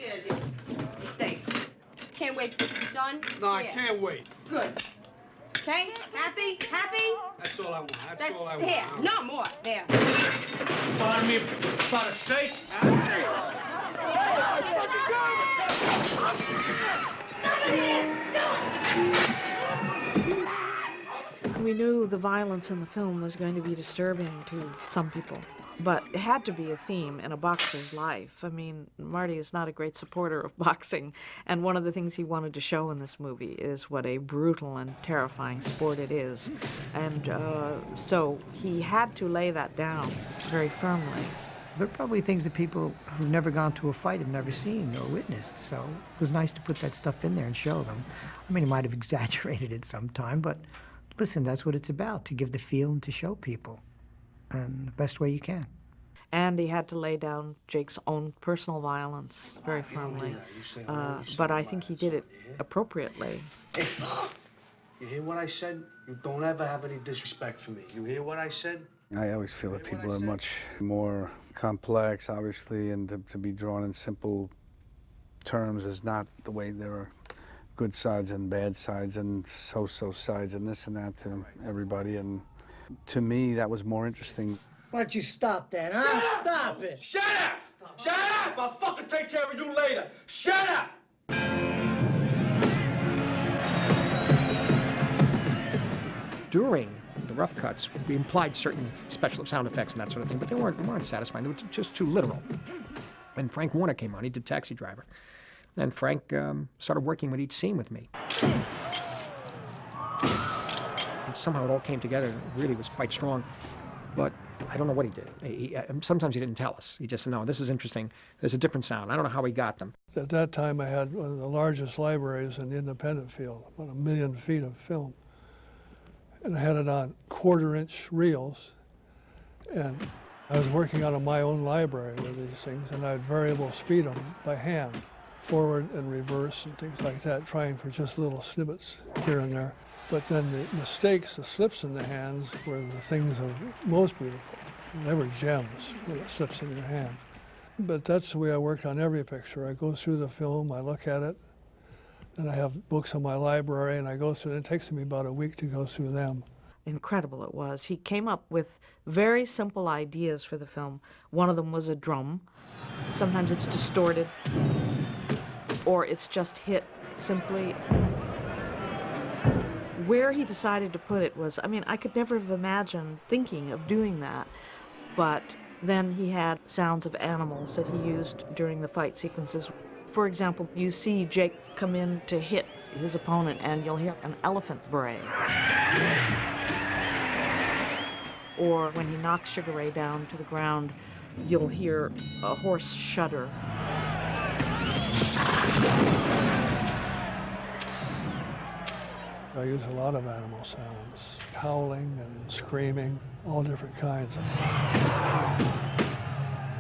There's your steak. Can't wait for it to be done? No, I can't wait. Good. Okay? Happy? Happy? That's all I want. That's all I want. Here, no more. There. Pardon me about a steak? We knew the violence in the film was going to be disturbing to some people, but it had to be a theme in a boxer's life. I mean, Marty is not a great supporter of boxing, and one of the things he wanted to show in this movie is what a brutal and terrifying sport it is. And so he had to lay that down very firmly. There are probably things that people who've never gone to a fight have never seen or witnessed, so it was nice to put that stuff in there and show them. I mean, he might have exaggerated it sometime, but listen, that's what it's about, to give the feel and to show people, and the best way you can. And he had to lay down Jake's own personal violence very firmly, but I think he did it appropriately. Hey, you hear what I said? You don't ever have any disrespect for me. You hear what I said? I always feel that people are much more complex, obviously, and to be drawn in simple terms is not the way there are good sides and bad sides and so-so sides and this and that to everybody. And to me, that was more interesting. Why don't you stop that, huh? Stop it! Shut up! Shut up! I'll fucking take care of you later! Shut up! During the rough cuts, we implied certain special sound effects and that sort of thing, but they weren't satisfying. They were just too literal. And Frank Warner came on. He did Taxi Driver. And Frank started working with each scene with me. And somehow it all came together. It really was quite strong. But I don't know what he did. Sometimes he didn't tell us. He just said, no, this is interesting. There's a different sound. I don't know how he got them. At that time, I had one of the largest libraries in the independent field, about 1 million feet of film. And I had it on quarter-inch reels. And I was working out of my own library with these things, and I'd variable speed them by hand, forward and reverse and things like that, trying for just little snippets here and there. But then the mistakes, the slips in the hands were the things that were most beautiful. They were gems when it slips in your hand. But that's the way I worked on every picture. I go through the film, I look at it, and I have books in my library, and I go through, and it takes me about a week to go through them. Incredible it was. He came up with very simple ideas for the film. One of them was a drum. Sometimes it's distorted, or it's just hit simply. Where he decided to put it was, I mean, I could never have imagined thinking of doing that, but then he had sounds of animals that he used during the fight sequences. For example, you see Jake come in to hit his opponent and you'll hear an elephant bray. Or when he knocks Sugar Ray down to the ground, you'll hear a horse shudder. I use a lot of animal sounds, howling and screaming, all different kinds.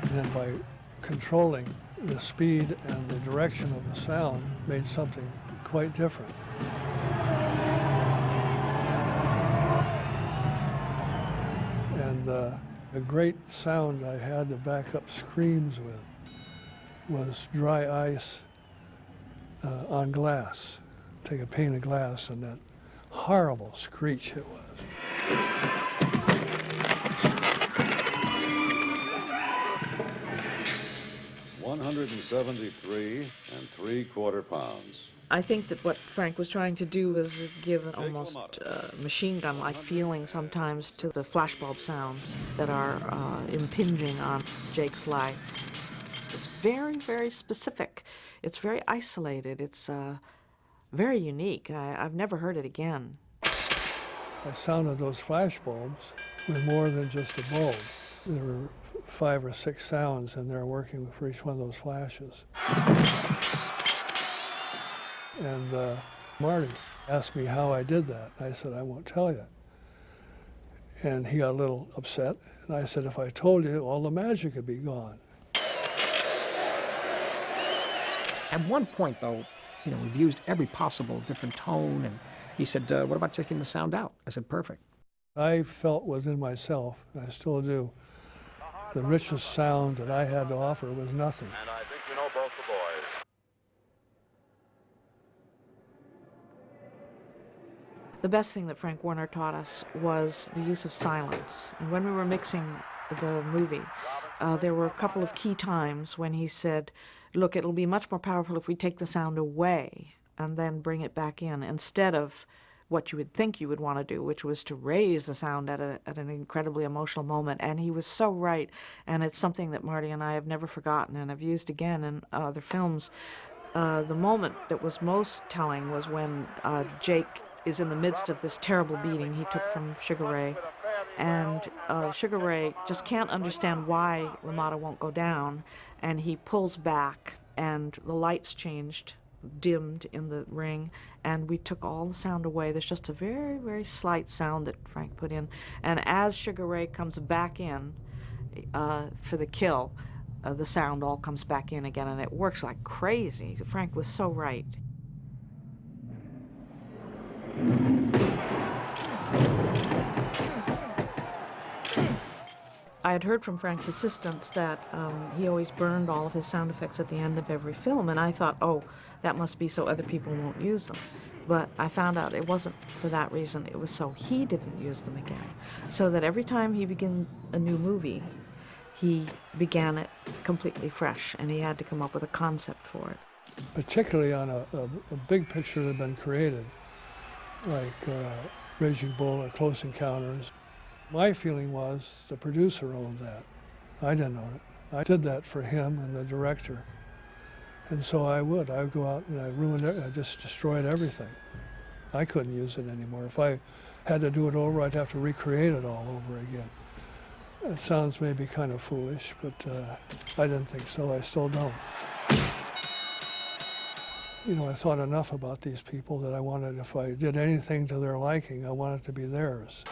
And then by controlling the speed and the direction of the sound made something quite different. And the great sound I had to back up screams with was dry ice on glass. Take a pane of glass and that horrible screech it was. 173 3/4 pounds. I think that what Frank was trying to do was give an almost machine gun-like feeling sometimes to the flashbulb sounds that are impinging on Jake's life. It's very, very specific. It's very isolated. It's very unique. I've never heard it again. I sounded those flashbulbs with more than just a bulb. There were 5 or 6 sounds in there working for each one of those flashes. And Marty asked me how I did that. I said, I won't tell you. And he got a little upset. And I said, if I told you, all the magic would be gone. At one point, though, you know, we've used every possible different tone, and he said, what about taking the sound out? I said, perfect. I felt within myself, and I still do, the richest sound that I had to offer was nothing. And I think you know both the boys. The best thing that Frank Warner taught us was the use of silence. And when we were mixing the movie, there were a couple of key times when he said, look, it'll be much more powerful if we take the sound away and then bring it back in, instead of what you would think you would want to do, which was to raise the sound at an incredibly emotional moment. And he was so right, and it's something that Marty and I have never forgotten and have used again in other films. The moment that was most telling was when Jake is in the midst of this terrible beating he took from Sugar Ray, and Sugar Ray just can't understand why LaMotta won't go down, and he pulls back, and the lights changed, dimmed in the ring, and we took all the sound away. There's just a very, very slight sound that Frank put in, and as Sugar Ray comes back in for the kill, the sound all comes back in again, and it works like crazy. Frank was so right. I had heard from Frank's assistants that he always burned all of his sound effects at the end of every film, and I thought, oh, that must be so other people won't use them. But I found out it wasn't for that reason. It was so he didn't use them again. So that every time he began a new movie, he began it completely fresh, and he had to come up with a concept for it. Particularly on a big picture that had been created, like Raging Bull or Close Encounters. My feeling was the producer owned that. I didn't own it. I did that for him and the director. And so I would go out and I ruined it. I just destroyed everything. I couldn't use it anymore. If I had to do it over, I'd have to recreate it all over again. It sounds maybe kind of foolish, but I didn't think so. I still don't. You know, I thought enough about these people that I wanted, if I did anything to their liking, I wanted it to be theirs.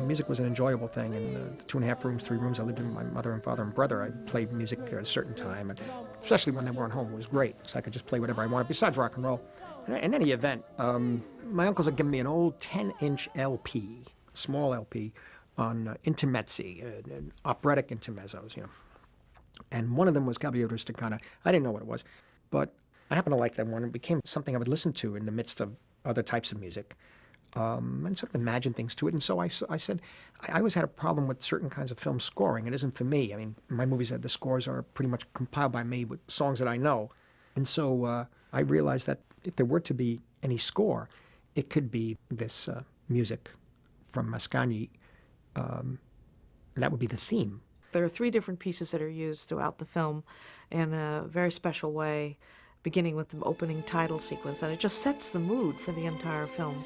Music was an enjoyable thing. In the 2.5 rooms, 3 rooms I lived in with my mother and father and brother, I played music at a certain time, and especially when they weren't home, it was great. So I could just play whatever I wanted, besides rock and roll. In any event, my uncles had given me an old 10-inch LP, small LP, on intermezzi, operatic intermezzos, you know. And one of them was Caballero Staccato. I didn't know what it was, but I happened to like that one. It became something I would listen to in the midst of other types of music. And sort of imagine things to it. And so I said, I always had a problem with certain kinds of film scoring. It isn't for me. I mean, my movies, the scores are pretty much compiled by me with songs that I know. And so I realized that if there were to be any score, it could be this music from Mascagni, and that would be the theme. There are 3 different pieces that are used throughout the film in a very special way, beginning with the opening title sequence, and it just sets the mood for the entire film.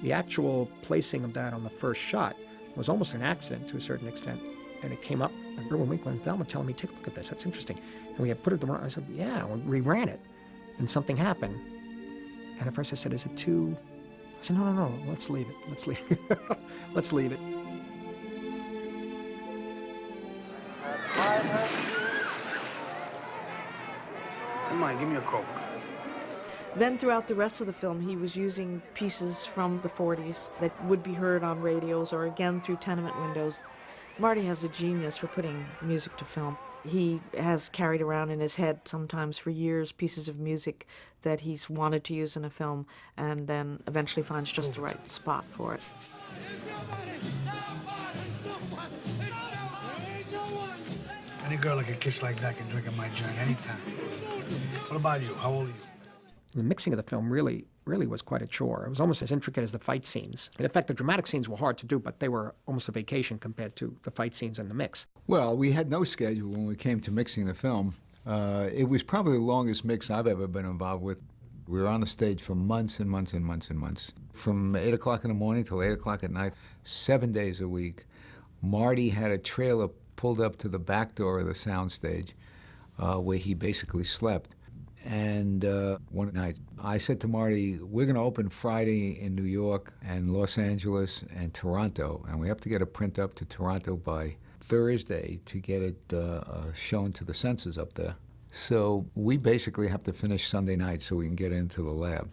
The actual placing of that on the first shot was almost an accident to a certain extent. And it came up, and Irwin Winkler and Thelma telling me, take a look at this, that's interesting. And we had put it the wrong, I said, yeah, we ran it. And something happened. And at first I said, is it too, I said, no, let's leave it, let's leave it. Let's leave it. Come on, give me a Coke. Then throughout the rest of the film, he was using pieces from the 40s that would be heard on radios or again through tenement windows. Marty has a genius for putting music to film. He has carried around in his head sometimes for years pieces of music that he's wanted to use in a film and then eventually finds just the right spot for it. Any girl like a kiss like that can drink at my joint anytime. What about you? How old are you? The mixing of the film really was quite a chore. It was almost as intricate as the fight scenes. In fact, the dramatic scenes were hard to do, but they were almost a vacation compared to the fight scenes and the mix. Well, we had no schedule when we came to mixing the film. It was probably the longest mix I've ever been involved with. We were on the stage for months and months and months and months. From 8 o'clock in the morning till 8 o'clock at night, 7 days a week. Marty had a trailer pulled up to the back door of the soundstage where he basically slept. And one night, I said to Marty, we're going to open Friday in New York and Los Angeles and Toronto, and we have to get a print up to Toronto by Thursday to get it shown to the censors up there. So we basically have to finish Sunday night so we can get into the lab.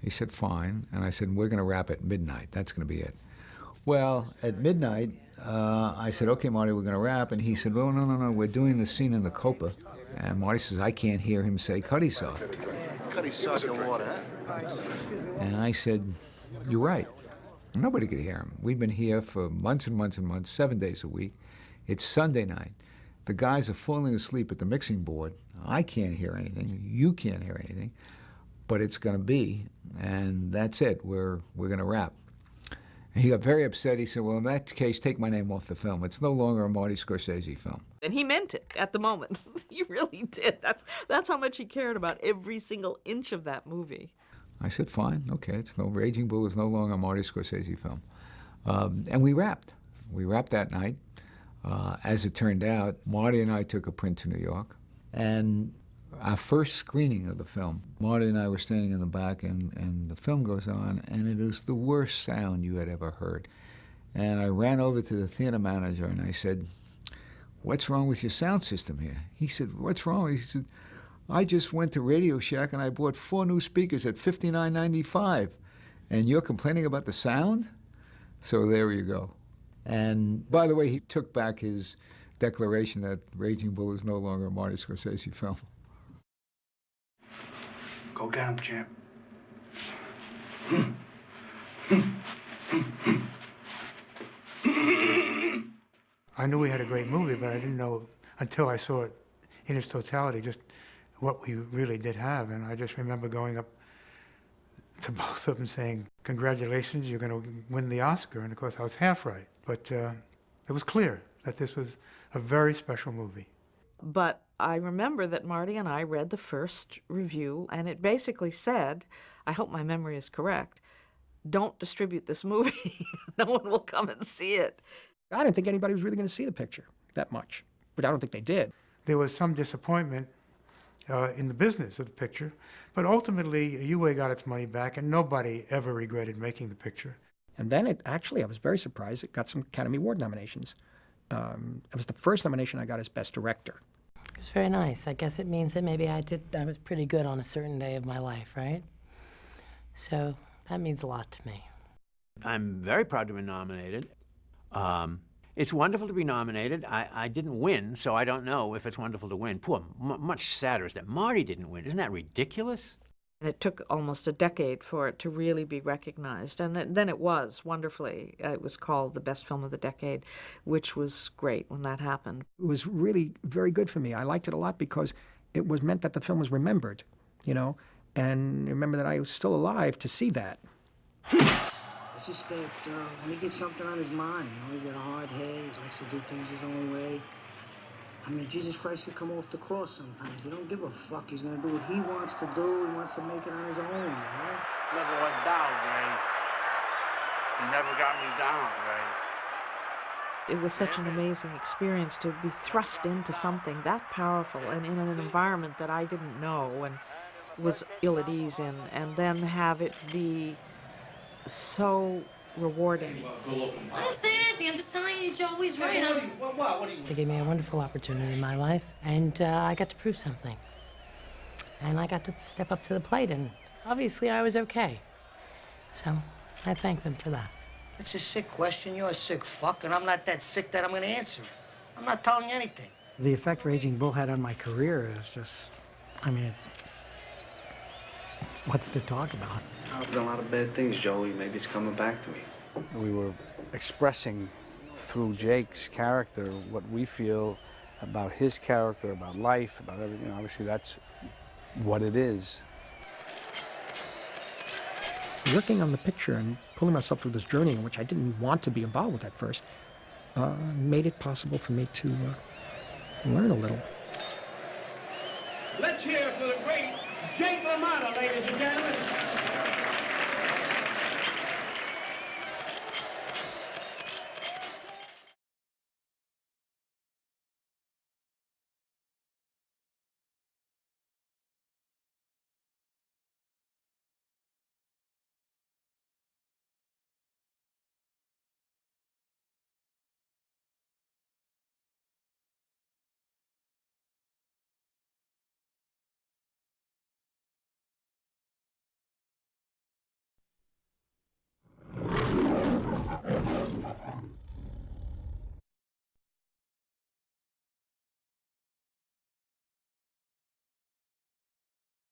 He said, fine. And I said, we're going to wrap at midnight. That's going to be it. Well, at midnight, I said, okay, Marty, we're going to wrap. And he said, well, no, we're doing the scene in the Copa. And Marty says, I can't hear him say Cutty Sark. Cutty Sark in water, huh? And I said, you're right. Nobody could hear him. We've been here for months and months and months, 7 days a week. It's Sunday night. The guys are falling asleep at the mixing board. I can't hear anything. You can't hear anything. But it's going to be, and that's it. We're going to wrap. And he got very upset. He said, well, in that case, take my name off the film. It's no longer a Marty Scorsese film. And he meant it at the moment. He really did. That's how much he cared about every single inch of that movie. I said, fine, okay. It's no Raging Bull is no longer a Marty Scorsese film. And we wrapped. We wrapped that night. As it turned out, Marty and I took a print to New York. And our first screening of the film, Marty and I were standing in the back, and the film goes on, and it was the worst sound you had ever heard. And I ran over to the theater manager, and I said, what's wrong with your sound system here? He said, what's wrong? He said, I just went to Radio Shack, and I bought 4 new speakers at $59.95, and you're complaining about the sound? So there you go. And by the way, he took back his declaration that Raging Bull is no longer a Marty Scorsese film. Go get him, champ. I knew we had a great movie, but I didn't know until I saw it in its totality just what we really did have. And I just remember going up to both of them saying, congratulations, you're going to win the Oscar. And of course, I was half right. But it was clear that this was a very special movie. But I remember that Marty and I read the first review, and it basically said, I hope my memory is correct, don't distribute this movie. No one will come and see it. I didn't think anybody was really going to see the picture that much, but I don't think they did. There was some disappointment in the business of the picture, but ultimately, UA got its money back, and nobody ever regretted making the picture. And then I was very surprised it got some Academy Award nominations. It was the first nomination I got as Best Director. It was very nice. I guess it means that maybe I was pretty good on a certain day of my life, right? So that means a lot to me. I'm very proud to be nominated. It's wonderful to be nominated. I didn't win, so I don't know if it's wonderful to win. Poor, much sadder is that Marty didn't win. Isn't that ridiculous? And it took almost a decade for it to really be recognized. And then it was, wonderfully. It was called the Best Film of the Decade, which was great when that happened. It was really very good for me. I liked it a lot because it was meant that the film was remembered, you know, and remember that I was still alive to see that. It's just that when he gets something on his mind, you know, he's got a hard head, he likes to do things his own way. I mean, Jesus Christ could come off the cross sometimes. You don't give a fuck. He's gonna do what he wants to do. He wants to make it on his own, you know? Never went down, Ray. He never got me down, Ray. It was such an amazing experience to be thrust into something that powerful and in an environment that I didn't know and was ill at ease in, and then have it be so rewarding. I'm not saying anything. I'm just telling you Joey's right. They gave me a wonderful opportunity in my life, and I got to prove something. And I got to step up to the plate, and obviously I was okay. So I thank them for that. It's a sick question. You're a sick fuck, and I'm not that sick that I'm gonna answer it. I'm not telling you anything. The effect Raging Bull had on my career is just, I mean, what's to talk about? I've done a lot of bad things, Joey. Maybe it's coming back to me. We were expressing through Jake's character what we feel about his character, about life, about everything. Obviously, that's what it is. Working on the picture and pulling myself through this journey in which I didn't want to be involved with at first made it possible for me to learn a little. Let's hear it for the great Jake LaMotta, ladies and gentlemen.